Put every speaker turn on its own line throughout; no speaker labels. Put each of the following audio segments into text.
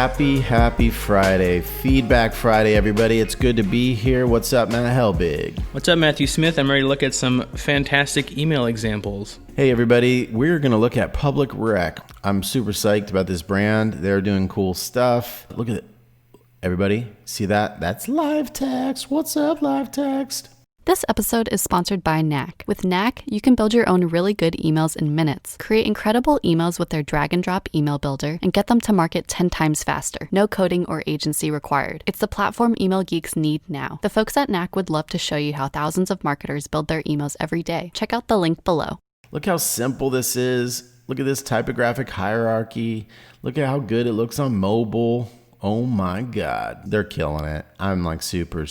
Happy Friday. Feedback Friday, everybody. It's good to be here. What's up, Matt Helbig?
What's up, Matthew Smith? I'm ready to look at some fantastic email examples.
Hey, everybody. We're going to look at publicrec. I'm super psyched about this brand. They're doing cool stuff. Look at it. Everybody, see that? That's live text. What's up, live text?
This episode is sponsored by Knack. With Knack, you can build your own really good emails in minutes. Create incredible emails with their drag and drop email builder and get them to market 10 times faster. No coding or agency required. It's the platform email geeks need now. The folks at Knack would love to show you how thousands of marketers build their emails every day. Check out the link below.
Look how simple this is. Look at this typographic hierarchy. Look at how good it looks on mobile. Oh my God, they're killing it. I'm like super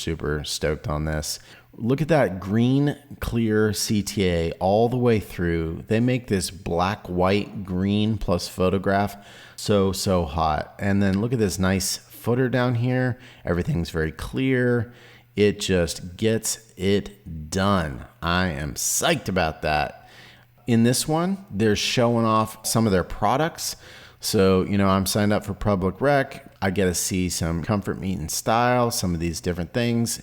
stoked on this. Look at that green, clear CTA all the way through. They make this black, white, green plus photograph so hot. And then look at this nice footer down here. Everything's very clear. It just gets it done. I am psyched about that. In this one, they're showing off some of their products. So, I'm signed up for publicrec. I get to see some comfort, meat, and style, some of these different things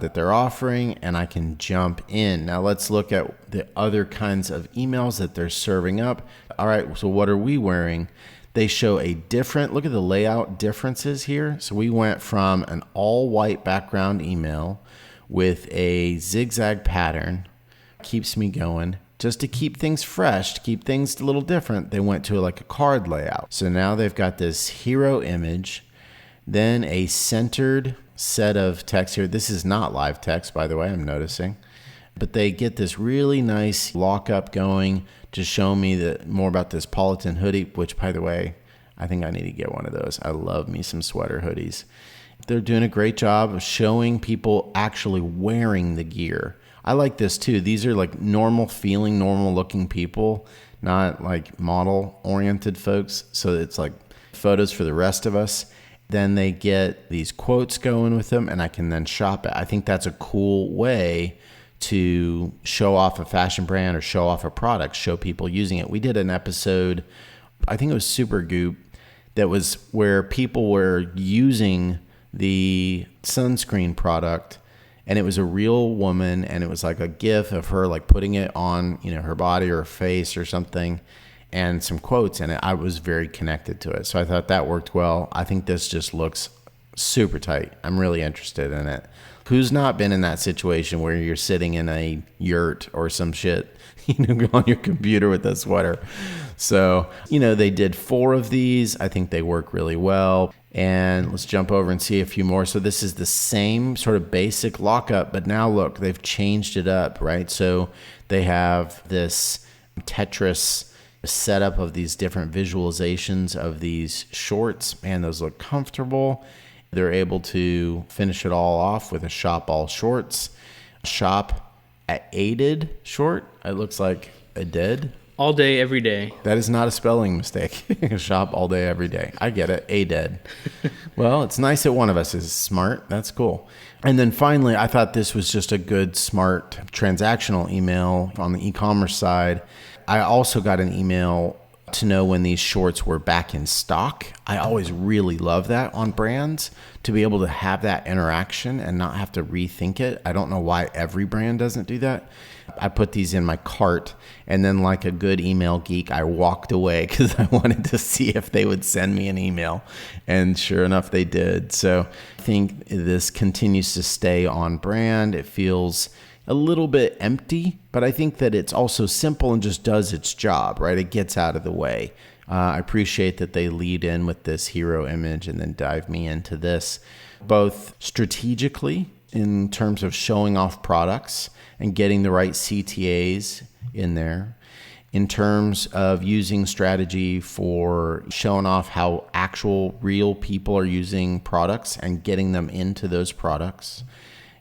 that they're offering, and I can jump in. Now let's look at the other kinds of emails that they're serving up. All right, so what are we wearing? They show a different, look at the layout differences here. So we went from an all white background email with a zigzag pattern, keeps me going. Just to keep things fresh, to keep things a little different, they went to like a card layout. So now they've got this hero image, then a centered set of text here. This is not live text, by the way, I'm noticing. But they get this really nice lockup going to show me more about this Politan hoodie, which, by the way, I think I need to get one of those. I love me some sweater hoodies. They're doing a great job of showing people actually wearing the gear. I like this too. These are like normal feeling, normal looking people, not like model oriented folks. So it's like photos for the rest of us. Then they get these quotes going with them, and I can then shop it. I think that's a cool way to show off a fashion brand or show off a product, show people using it. We did an episode, I think it was Super Goop, that was where people were using the sunscreen product, and it was a real woman, and it was like a GIF of her like putting it on, her body or her face or something, and some quotes in it. I was very connected to it. So I thought that worked well. I think this just looks super tight. I'm really interested in it. Who's not been in that situation where you're sitting in a yurt or some shit, on your computer with a sweater? So, they did 4 of these. I think they work really well. And let's jump over and see a few more. So this is the same sort of basic lockup, but now look, they've changed it up, right? So they have this Tetris setup of these different visualizations of these shorts. Man, those look comfortable. They're able to finish it all off with a shop all shorts. Shop at aided short. It looks like a dead.
All day, every day.
That is not a spelling mistake. Shop all day, every day. I get it. A dead. Well, it's nice that one of us is smart. That's cool. And then finally, I thought this was just a good, smart transactional email on the e-commerce side. I also got an email to know when these shorts were back in stock. I always really love that on brands, to be able to have that interaction and not have to rethink it. I don't know why every brand doesn't do that. I put these in my cart, and then like a good email geek, I walked away because I wanted to see if they would send me an email. And sure enough, they did. So I think this continues to stay on brand. It feels a little bit empty, but I think that it's also simple and just does its job, right? It gets out of the way. I appreciate that they lead in with this hero image and then dive me into this, both strategically in terms of showing off products and getting the right CTAs in there, in terms of using strategy for showing off how actual real people are using products and getting them into those products.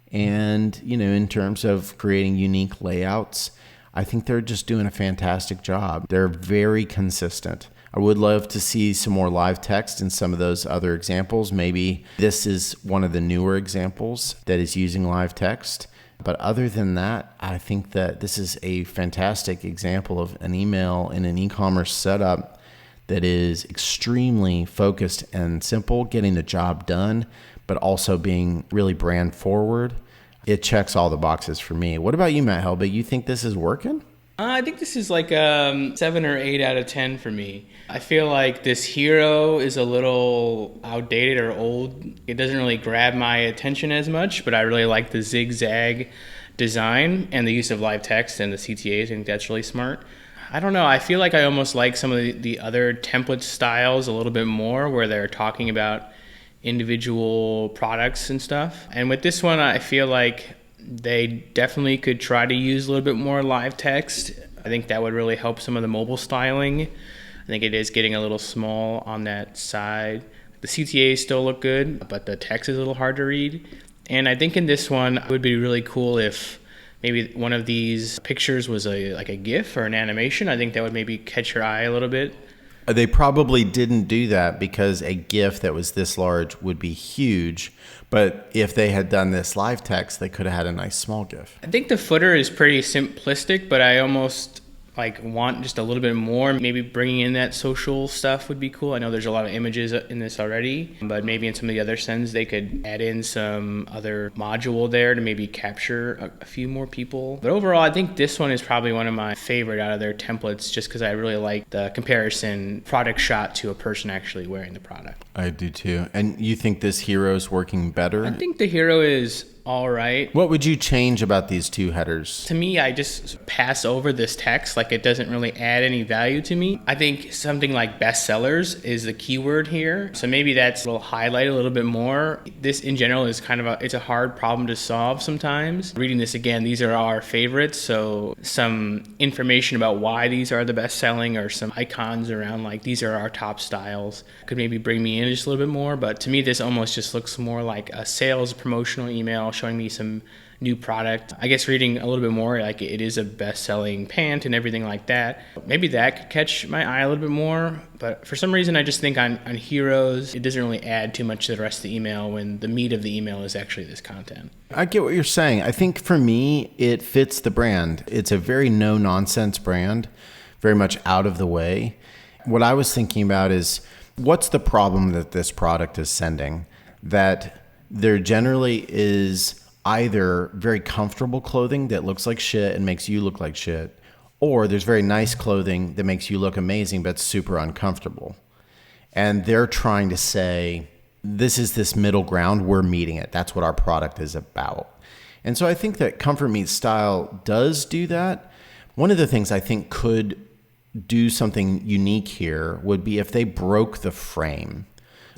And, in terms of creating unique layouts, I think they're just doing a fantastic job. They're very consistent. I would love to see some more live text in some of those other examples. Maybe this is one of the newer examples that is using live text. But other than that, I think that this is a fantastic example of an email in an e-commerce setup that is extremely focused and simple, getting the job done, but also being really brand forward. It checks all the boxes for me. What about you, Matt Helbig? You think this is working?
I think this is like a 7 or 8 out of 10 for me. I feel like this hero is a little outdated or old. It doesn't really grab my attention as much, but I really like the zigzag design and the use of live text and the CTAs. I think that's really smart. I don't know. I feel like I almost like some of the other template styles a little bit more, where they're talking about individual products and stuff. And with this one, I feel like they definitely could try to use a little bit more live text. I think that would really help some of the mobile styling. I think it is getting a little small on that side. The CTAs still look good, but the text is a little hard to read. And I think in this one, it would be really cool if maybe one of these pictures was like a GIF or an animation. I think that would maybe catch your eye a little bit.
They probably didn't do that because a GIF that was this large would be huge. But if they had done this live text, they could have had a nice small GIF.
I think the footer is pretty simplistic, but I almost want just a little bit more. Maybe bringing in that social stuff would be cool. I know there's a lot of images in this already, but maybe in some of the other sends they could add in some other module there to maybe capture a few more people. But overall, I think this one is probably one of my favorite out of their templates, just because I really like the comparison product shot to a person actually wearing the product.
I do too. And you think this hero is working better?
I think the hero is all right.
What would you change about these two headers?
To me, I just pass over this text. It doesn't really add any value to me. I think something like bestsellers is the keyword here. So maybe that's a little highlight a little bit more. This in general is it's a hard problem to solve sometimes. Reading this again, these are our favorites. So some information about why these are the best selling, or some icons around these are our top styles, could maybe bring me in just a little bit more. But to me, this almost just looks more like a sales promotional email showing me some new product. I guess reading a little bit more, it is a best-selling pant and everything like that. Maybe that could catch my eye a little bit more. But for some reason, I just think on heroes, it doesn't really add too much to the rest of the email when the meat of the email is actually this content.
I get what you're saying. I think for me, it fits the brand. It's a very no-nonsense brand, very much out of the way. What I was thinking about is, what's the problem that this product is sending? That there generally is either very comfortable clothing that looks like shit and makes you look like shit, or there's very nice clothing that makes you look amazing but super uncomfortable. And they're trying to say, this is this middle ground, we're meeting it. That's what our product is about. And so I think that Comfort Meets Style does do that. One of the things I think could do something unique here would be if they broke the frame,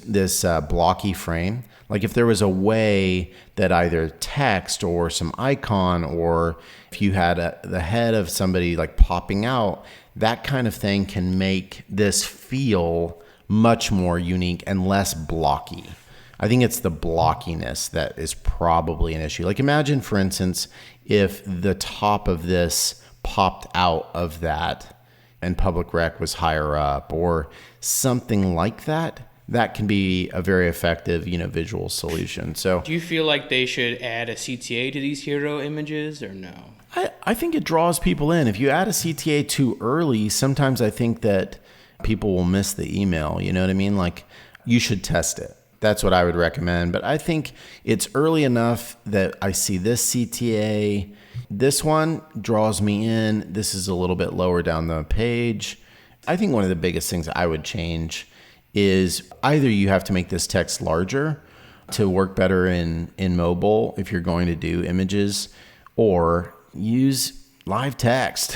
this blocky frame. If there was a way that either text or some icon, or if you had the head of somebody popping out, that kind of thing can make this feel much more unique and less blocky. I think it's the blockiness that is probably an issue. Imagine, for instance, if the top of this popped out of that and publicrec was higher up or something like that. That can be a very effective, visual solution. So,
do you feel like they should add a CTA to these hero images or no?
I think it draws people in. If you add a CTA too early, sometimes I think that people will miss the email. You know what I mean? You should test it. That's what I would recommend. But I think it's early enough that I see this CTA. This one draws me in. This is a little bit lower down the page. I think one of the biggest things I would change is either you have to make this text larger to work better in mobile if you're going to do images, or use live text.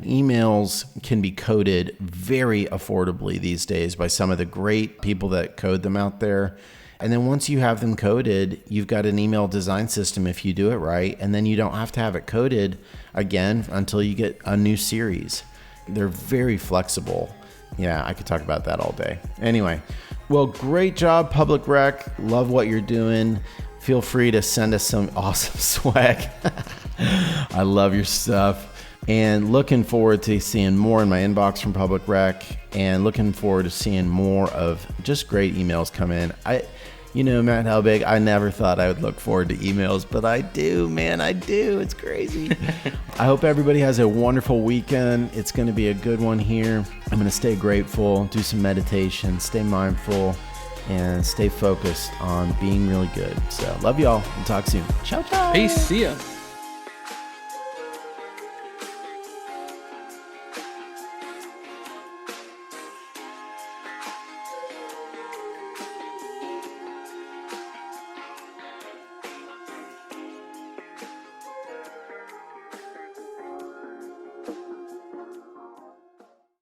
Emails can be coded very affordably these days by some of the great people that code them out there. And then once you have them coded, you've got an email design system if you do it right, and then you don't have to have it coded again until you get a new series. They're very flexible. Yeah, I could talk about that all day. Anyway, well, great job, publicrec. Love what you're doing. Feel free to send us some awesome swag. I love your stuff. And looking forward to seeing more in my inbox from publicrec, and looking forward to seeing more of just great emails come in. You know, Matt Helbig, I never thought I would look forward to emails, but I do, man. I do. It's crazy. I hope everybody has a wonderful weekend. It's going to be a good one here. I'm going to stay grateful, do some meditation, stay mindful, and stay focused on being really good. So love y'all and talk soon. Ciao, ciao.
Peace. See ya.